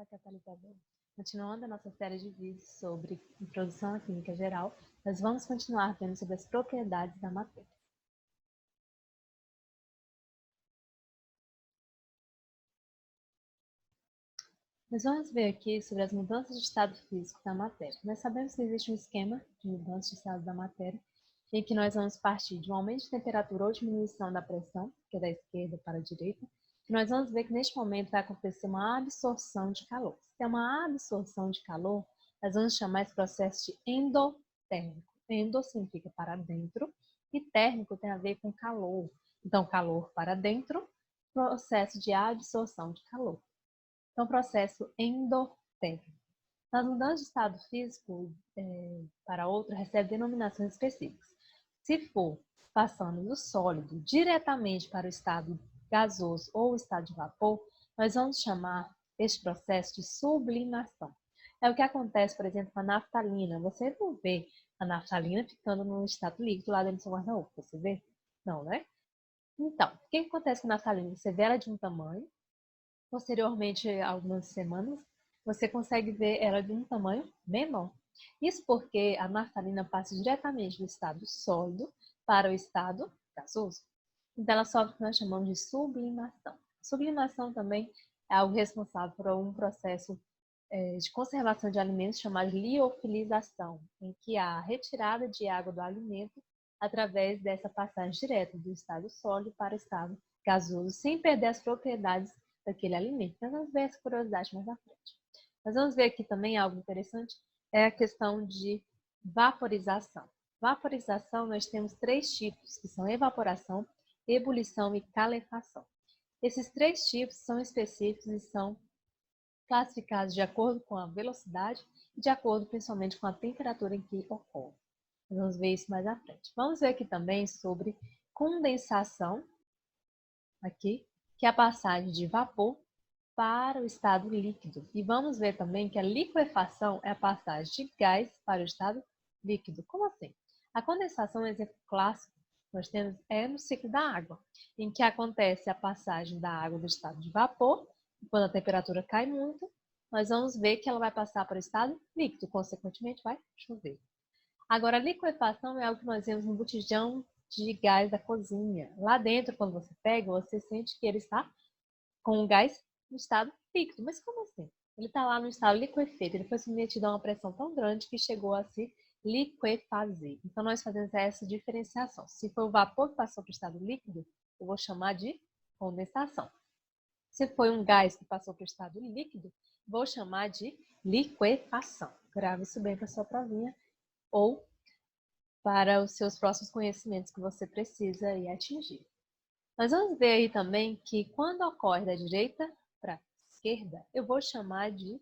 Fala, catalisador. Continuando a nossa série de vídeos sobre introdução à química geral, nós vamos continuar vendo sobre as propriedades da matéria. Nós vamos ver aqui sobre as mudanças de estado físico da matéria. Nós sabemos que existe um esquema de mudança de estado da matéria, em que nós vamos partir de um aumento de temperatura ou diminuição da pressão, que é da esquerda para a direita, e nós vamos ver que neste momento vai acontecer uma absorção de calor. Se é uma absorção de calor, nós vamos chamar esse processo de endotérmico. Endo significa para dentro e térmico tem a ver com calor. Então, calor para dentro, processo de absorção de calor. Então, processo endotérmico. Nas mudanças de estado físico para outro, recebe denominações específicas. Se for passando do sólido diretamente para o estado gasoso ou estado de vapor, nós vamos chamar este processo de sublimação. É o que acontece, por exemplo, com a naftalina. Você não vê a naftalina ficando no estado líquido lá dentro do seu guarda-roupa, você vê? Não, né? Então, o que acontece com a naftalina? Você vê ela de um tamanho, posteriormente, algumas semanas, você consegue ver ela de um tamanho menor. Isso porque a naftalina passa diretamente do estado sólido para o estado gasoso. Então, ela sofre o que nós chamamos de sublimação. Sublimação também é algo responsável por um processo de conservação de alimentos chamado liofilização, em que há a retirada de água do alimento através dessa passagem direta do estado sólido para o estado gasoso, sem perder as propriedades daquele alimento. Nós vamos ver essa curiosidade mais à frente. Nós vamos ver aqui também algo interessante, é a questão de vaporização. Vaporização, nós temos três tipos, que são evaporação, ebulição e calefação. Esses três tipos são específicos e são classificados de acordo com a velocidade e de acordo principalmente com a temperatura em que ocorre. Vamos ver isso mais à frente. Vamos ver aqui também sobre condensação, aqui, que é a passagem de vapor para o estado líquido. E vamos ver também que a liquefação é a passagem de gás para o estado líquido. Como assim? A condensação, um exemplo clássico que nós temos no ciclo da água, em que acontece a passagem da água do estado de vapor, e quando a temperatura cai muito, nós vamos ver que ela vai passar para o estado líquido, consequentemente vai chover. Agora, a liquefação é algo que nós vemos no botijão de gás da cozinha. Lá dentro, quando você pega, você sente que ele está com o gás no estado líquido. Mas como assim? Ele está lá no estado liquefeito, ele foi submetido a uma pressão tão grande que chegou a se liquefazer. Então, nós fazemos essa diferenciação. Se foi o vapor que passou para o estado líquido, eu vou chamar de condensação. Se foi um gás que passou para o estado líquido, vou chamar de liquefação. Grave isso bem para a sua provinha ou para os seus próximos conhecimentos que você precisa aí atingir. Nós vamos ver aí também que quando ocorre da direita para a esquerda, eu vou chamar de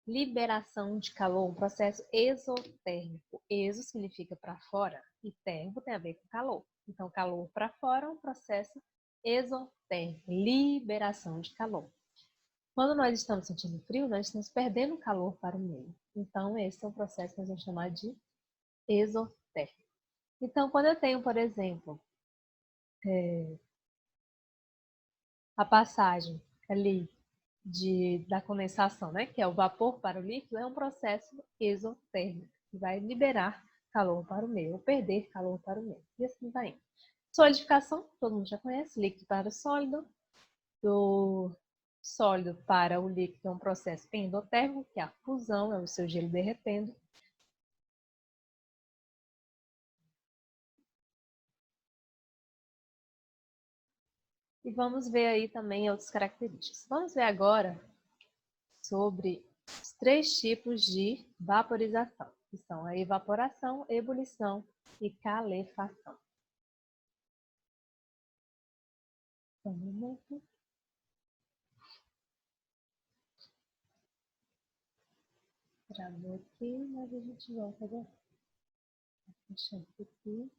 liberação de calor, um processo exotérmico. Exo significa para fora e térmico tem a ver com calor. Então, calor para fora é um processo exotérmico, liberação de calor. Quando nós estamos sentindo frio, nós estamos perdendo calor para o meio. Então, esse é um processo que nós vamos chamar de exotérmico. Então, quando eu tenho, por exemplo, a passagem ali da condensação, né, que é o vapor para o líquido, é um processo exotérmico, que vai liberar calor para o meio, ou perder calor para o meio. E assim vai indo. Solidificação, todo mundo já conhece, líquido para o sólido. Do sólido para o líquido é um processo endotérmico, que é a fusão, é o seu gelo derretendo. E vamos ver aí também outras características. Vamos ver agora sobre os três tipos de vaporização, que são a evaporação, ebulição e calefação. Um momento. Travou aqui, mas a gente volta agora. Fechando aqui.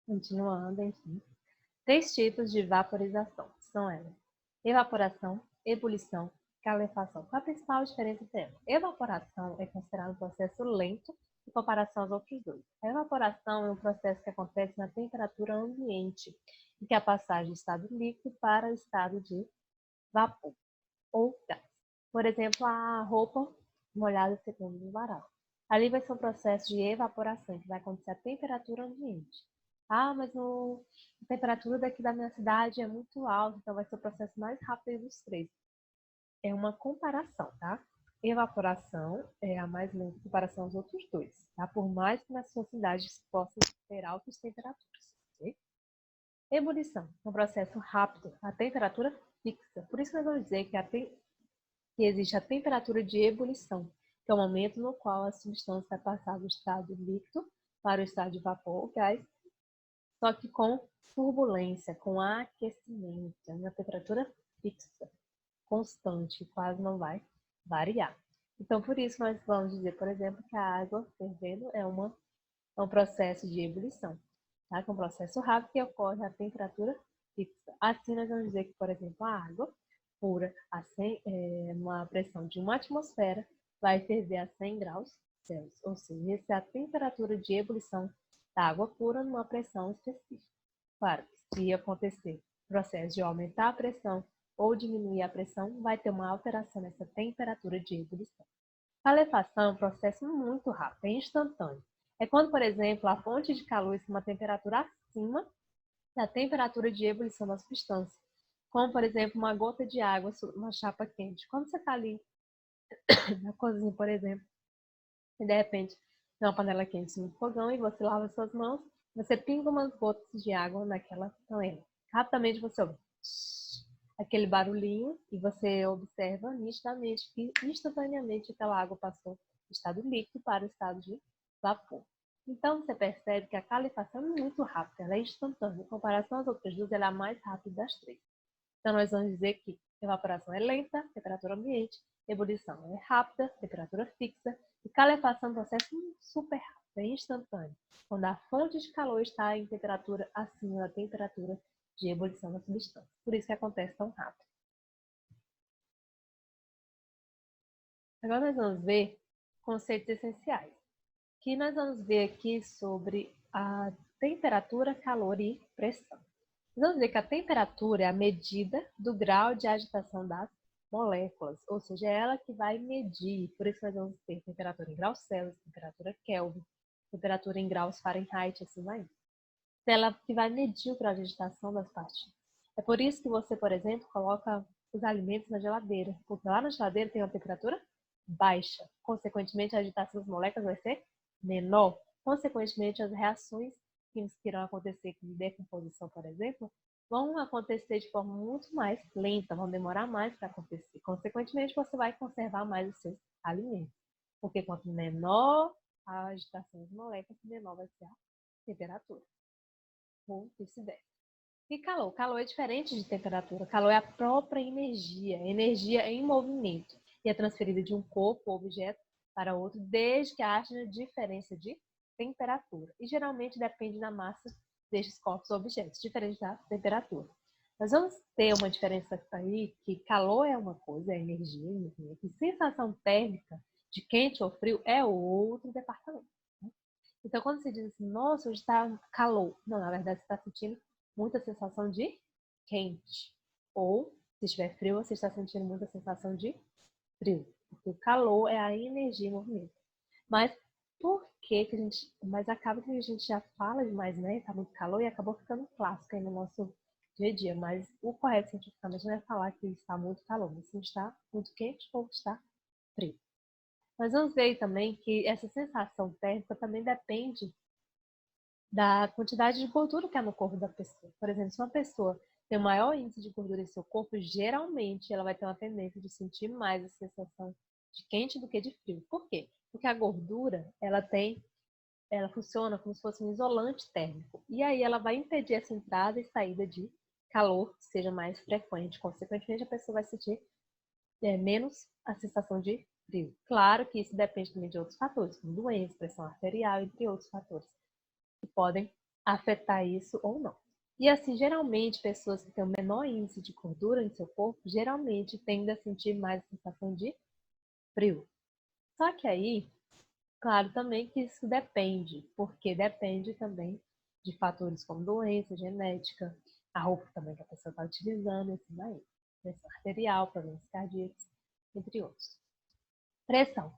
Continuando, enfim. Três tipos de vaporização são elas: evaporação, ebulição, calefação. Qual a principal diferença entre elas? Evaporação é considerado um processo lento em comparação aos outros dois. A evaporação é um processo que acontece na temperatura ambiente, em que a passagem do estado líquido para o estado de vapor ou gás. Por exemplo, a roupa molhada segundo o varal. Ali vai ser um processo de evaporação, que vai acontecer a temperatura ambiente. Ah, mas a temperatura daqui da minha cidade é muito alta, então vai ser o processo mais rápido dos três. É uma comparação, tá? Evaporação é a mais lenta em comparação aos outros dois, tá? Por mais que nas suas cidades possam ter altas temperaturas. Okay? Ebulição é um processo rápido, a temperatura fixa. Por isso nós vamos dizer que existe a temperatura de ebulição, que é o momento no qual a substância vai passar do estado líquido para o estado de vapor ou gás, só que com turbulência, com aquecimento, é uma temperatura fixa, constante, quase não vai variar. Então, por isso, nós vamos dizer, por exemplo, que a água fervendo é um processo de ebulição, tá? Que é um processo rápido que ocorre a temperatura fixa. Assim, nós vamos dizer que, por exemplo, a água pura, numa pressão de uma atmosfera, vai ferver a 100 graus Celsius, ou seja, essa é a temperatura de ebulição da água pura numa pressão específica. Claro que se acontecer o processo de aumentar a pressão ou diminuir a pressão, vai ter uma alteração nessa temperatura de ebulição. Calefação é um processo muito rápido, é instantâneo. É quando, por exemplo, a fonte de calor está em uma temperatura acima da temperatura de ebulição da substância, como, por exemplo, uma gota de água numa chapa quente. Quando você está ali na cozinha, por exemplo, e de repente tem uma panela quente no fogão e você lava suas mãos, você pinga umas gotas de água naquela panela. Rapidamente você ouve aquele barulhinho e você observa nitidamente que instantaneamente aquela água passou do estado líquido para o estado de vapor. Então você percebe que a calefação é muito rápida, ela é instantânea. Em comparação às outras duas, ela é a mais rápida das três. Então nós vamos dizer que evaporação é lenta, temperatura ambiente, ebulição é rápida, temperatura fixa, e calefação é um processo super rápido, é instantâneo, quando a fonte de calor está em temperatura acima da temperatura de ebulição da substância. Por isso que acontece tão rápido. Agora nós vamos ver conceitos essenciais. Que nós vamos ver aqui sobre a temperatura, calor e pressão. Nós vamos ver que a temperatura é a medida do grau de agitação das moléculas, ou seja, é ela que vai medir. Por isso nós vamos ter temperatura em graus Celsius, temperatura Kelvin, temperatura em graus Fahrenheit, assim vai. Ela que vai medir o grau de agitação das partículas. É por isso que você, por exemplo, coloca os alimentos na geladeira, porque lá na geladeira tem uma temperatura baixa. Consequentemente, a agitação das moléculas vai ser menor. Consequentemente, as reações químicas que irão acontecer, como decomposição, por exemplo, vão acontecer de forma muito mais lenta, vão demorar mais para acontecer. Consequentemente, você vai conservar mais os seus alimentos. Porque quanto menor a agitação das moléculas, menor vai ser a temperatura. Ou vice-versa. E calor? Calor é diferente de temperatura. Calor é a própria energia. Energia em movimento. E é transferida de um corpo ou objeto para outro, desde que haja diferença de temperatura. E geralmente depende da massa destes corpos ou objetos, diferente da temperatura. Nós vamos ter uma diferença aí, que calor é uma coisa, é energia, e sensação térmica de quente ou frio é outro departamento. Então, quando você diz assim, nossa, hoje está calor. Não, na verdade, você está sentindo muita sensação de quente. Ou, se estiver frio, você está sentindo muita sensação de frio. Porque o calor é a energia em movimento. Mas por que a gente... Mas acaba que a gente já fala demais, né? Está muito calor e acabou ficando clássico aí no nosso dia a dia. Mas o correto cientificamente não é falar que está muito calor, mas se está muito quente ou está frio. Nós vamos ver também que essa sensação térmica também depende da quantidade de gordura que há no corpo da pessoa. Por exemplo, se uma pessoa tem o maior índice de gordura em seu corpo, geralmente ela vai ter uma tendência de sentir mais a sensação de quente do que de frio. Por quê? Porque a gordura, ela funciona como se fosse um isolante térmico. E aí ela vai impedir essa entrada e saída de calor que seja mais frequente. Consequentemente, a pessoa vai sentir menos a sensação de frio. Claro que isso depende também de outros fatores, como doença, pressão arterial, entre outros fatores, que podem afetar isso ou não. E assim, geralmente, pessoas que têm o menor índice de gordura em seu corpo, geralmente tendem a sentir mais a sensação de frio. Só que aí, claro também que isso depende, porque depende também de fatores como doença, genética, a roupa também que a pessoa está utilizando, assim daí. Pressão arterial, problemas cardíacos, entre outros. Pressão.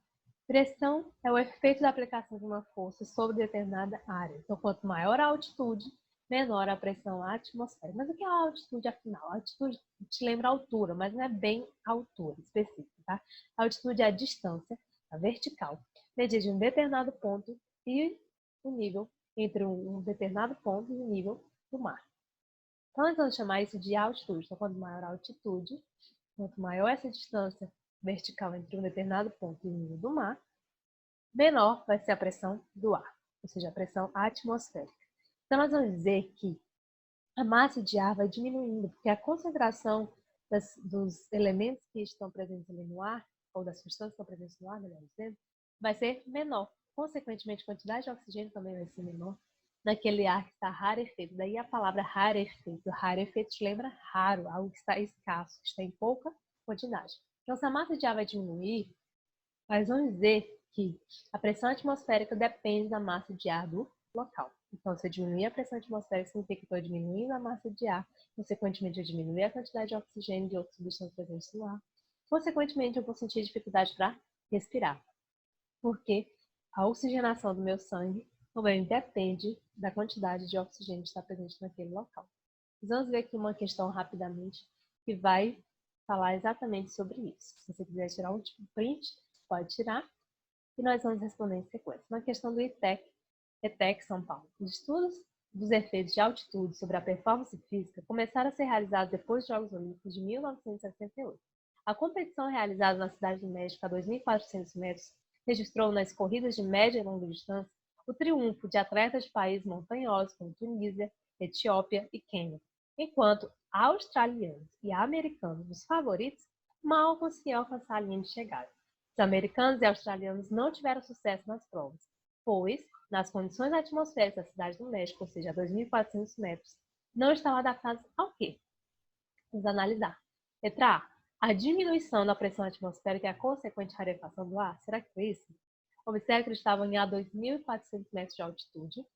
Pressão é o efeito da aplicação de uma força sobre determinada área. Então, quanto maior a altitude, menor a pressão atmosférica. Mas o que é a altitude, afinal? A altitude te lembra a altura, mas não é bem a altura específica, tá? A altitude é a distância, a vertical, medida de um determinado ponto e o nível entre um determinado ponto e o nível do mar. Então, nós vamos chamar isso de altitude. Então, quanto maior a altitude, quanto maior essa distância vertical entre um determinado ponto e o nível do mar, menor vai ser a pressão do ar, ou seja, a pressão atmosférica. Então, nós vamos dizer que a massa de ar vai diminuindo, porque a concentração dos elementos que estão presentes ali no ar, ou das substâncias que estão presentes no ar, melhor dizendo, vai ser menor. Consequentemente, a quantidade de oxigênio também vai ser menor naquele ar que está rarefeito. Daí a palavra rarefeito. Rarefeito te lembra raro, algo que está escasso, que está em pouca quantidade. Então, se a massa de ar vai diminuir, mas vamos dizer que a pressão atmosférica depende da massa de ar do local. Então, se eu diminuir a pressão atmosférica, significa que estou diminuindo a massa de ar, consequentemente, eu diminuir a quantidade de oxigênio e de outras substâncias presentes no ar. Consequentemente, eu vou sentir dificuldade para respirar, porque a oxigenação do meu sangue também depende da quantidade de oxigênio que está presente naquele local. Vamos ver aqui uma questão rapidamente que vai falar exatamente sobre isso. Se você quiser tirar um print, pode tirar. E nós vamos responder em sequência. Uma questão do ETEC São Paulo. Os estudos dos efeitos de altitude sobre a performance física começaram a ser realizados depois dos Jogos Olímpicos de 1968. A competição realizada na cidade do México a 2.400 metros registrou nas corridas de média e longa distância o triunfo de atletas de países montanhosos como Tunísia, Etiópia e Quênia, enquanto australianos e americanos, os favoritos, mal conseguiam alcançar a linha de chegada. Os americanos e australianos não tiveram sucesso nas provas, pois, nas condições atmosféricas da cidade do México, ou seja, a 2.400 metros, não estavam adaptados ao quê? Vamos analisar. Letra A. A diminuição da pressão atmosférica e a consequente rarefação do ar. Será que foi isso? Observe que eles estavam a 2.400 metros de altitude.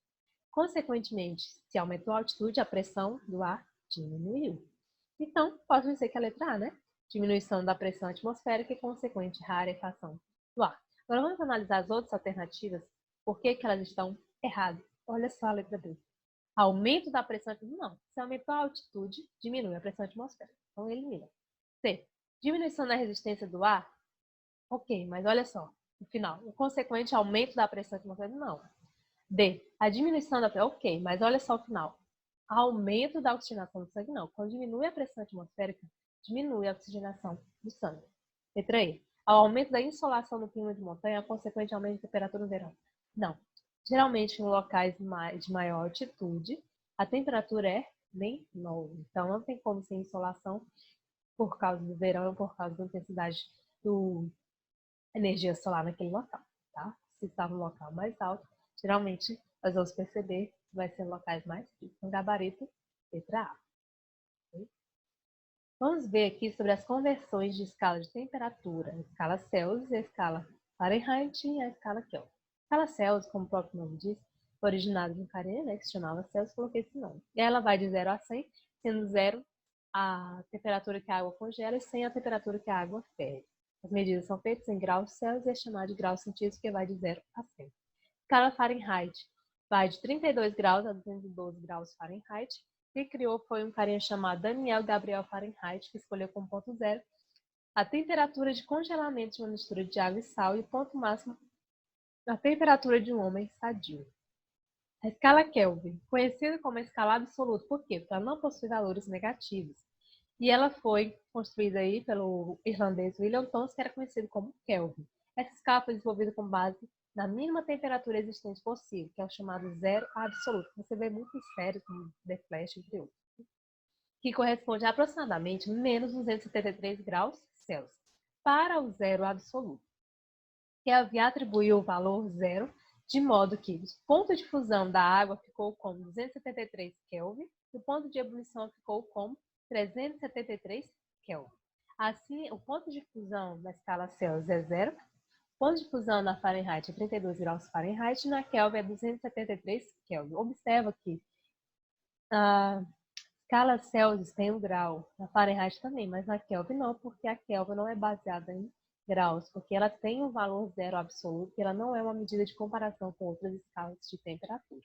Consequentemente, se aumentou a altitude, a pressão do ar diminuiu. Então, pode dizer que a letra A, né? Diminuição da pressão atmosférica e consequente rarefação do ar. Agora vamos analisar as outras alternativas. Por que elas estão erradas? Olha só a letra B. Aumento da pressão atmosférica. Não. Se aumentou a altitude, diminui a pressão atmosférica. Então, elimina. C. Diminuição da resistência do ar. Ok, mas olha só. No final, o consequente aumento da pressão atmosférica. Não. D. A diminuição da pressão. Ok, mas olha só o final. Aumento da oxigenação do sangue. Não. Quando diminui a pressão atmosférica, diminui a oxigenação do sangue. Letra E. Ao aumento da insolação no clima de montanha, consequente aumento de temperatura no verão. Não. Geralmente, em locais de maior altitude, a temperatura é menor. Então, não tem como ser insolação por causa do verão ou por causa da intensidade da energia solar naquele local. Tá? Se está no local mais alto, geralmente, nós vamos perceber que vai ser em locais mais frios. Então, gabarito, letra A. Okay? Vamos ver aqui sobre as conversões de escala de temperatura, a escala Celsius, a escala Fahrenheit e a escala Kelvin. A escala Celsius, como o próprio nome diz, foi originada de um carinha, né, que se chamava Celsius, coloquei esse nome. E ela vai de 0 a 100, sendo 0 a temperatura que a água congela e 100 a temperatura que a água ferve. As medidas são feitas em graus Celsius e é chamada de graus centígrados, que vai de 0 a 100. A escala Fahrenheit vai de 32 graus a 212 graus Fahrenheit. Quem criou foi um carinha chamado Daniel Gabriel Fahrenheit, que escolheu como ponto zero a temperatura de congelamento de uma mistura de água e sal e o ponto máximo a temperatura de um homem sadio. A escala Kelvin, conhecida como a escala absoluta, por quê? Porque ela não possui valores negativos. E ela foi construída aí pelo irlandês William Thomson, que era conhecido como Kelvin. Essa escala foi desenvolvida com base na mínima temperatura existente possível, que é o chamado zero absoluto. Você vê muito em séries como The Flash, entre outros, que corresponde a aproximadamente menos 273 graus Celsius, para o zero absoluto. Kelvin atribuiu o valor zero, de modo que o ponto de fusão da água ficou com 273 Kelvin, O ponto de ebulição ficou com 373 Kelvin. Assim, o ponto de fusão na escala Celsius é 0. O ponto de fusão na Fahrenheit é 32 graus Fahrenheit e na Kelvin é 273 Kelvin. Observa que a escala Celsius tem 1 grau, na Fahrenheit também, mas na Kelvin não, porque a Kelvin não é baseada em graus, porque ela tem um valor zero absoluto e ela não é uma medida de comparação com outras escalas de temperatura.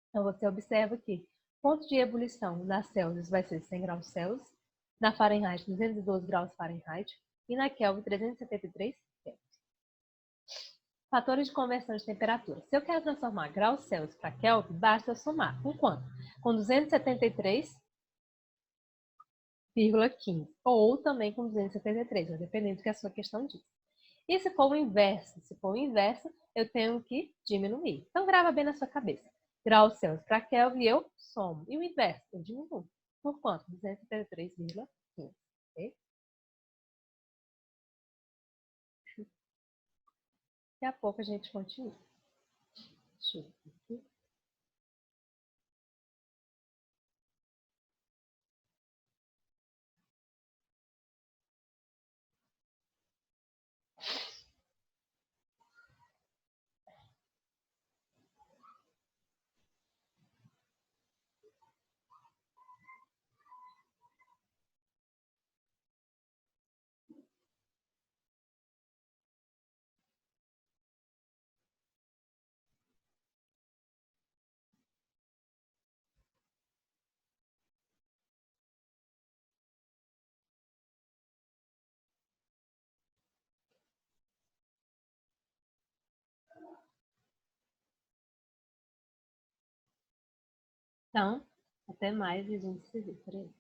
Então, você observa que ponto de ebulição na Celsius vai ser 100 graus Celsius, na Fahrenheit 212 graus Fahrenheit e na Kelvin 373 Kelvin. Fatores de conversão de temperatura. Se eu quero transformar graus Celsius para Kelvin, basta eu somar. Com quanto? Com 273,15 ou também com 273, dependendo do que a sua questão diz. E se for o inverso? Se for o inverso, eu tenho que diminuir. Então, grava bem na sua cabeça. Graus Celsius para Kelvin, eu somo. E o inverso, eu diminuo. Por quanto? 273,15. Ok? Daqui a pouco a gente continua. Deixa eu ver aqui. Então, até mais e a gente se vê por aí.